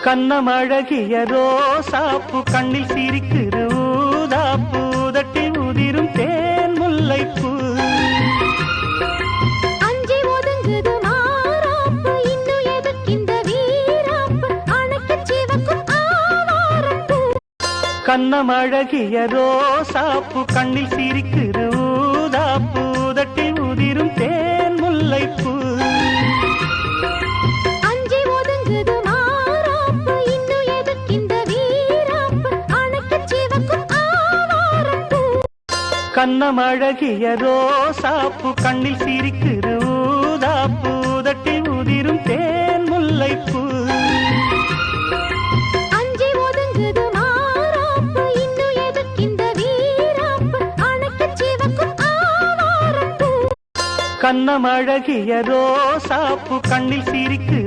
கண்ணமழகிய ரோசாப்பு கண்ணில் சிரிக்குது ஊதாப்பு உதட்டில் உதிரும் தேன் முல்லைப்பூ அஞ்சி ஒதுங்குது மாறாப்பு இன்னும் எதுக்கிந்த வீராப்பு அணைக்கு சிவக்கும் ஆவாரப்பூ கண்ணமழகிய ரோசாப்பு கண்ணில் சிரிக்குது ஊதாப்பு உதட்டில் உதிரும் தேன் முல்லைப்பூ அஞ்சி ஒதுங்குது மாறாப்பு இன்னும் எதுக்கிந்த வீராப்பு அணைக்கு சிவக்கும் ஆவாரப்பூ கண்ணமழகிய ரோசாப்பு கண்ணில் சிரிக்குது ஊதாப்பு உதட்டில் உதிரும் தேன் முல்லைப்பூ அஞ்சி ஒதுங்குது மாறாப்பு இன்னும் எதுக்கிந்த வீராப்பு அணைக்கு சிவக்கும் ஆவாரப்பூ கண்ணமழகிய ரோசாப்பு கண்ணில் சிரிக்குது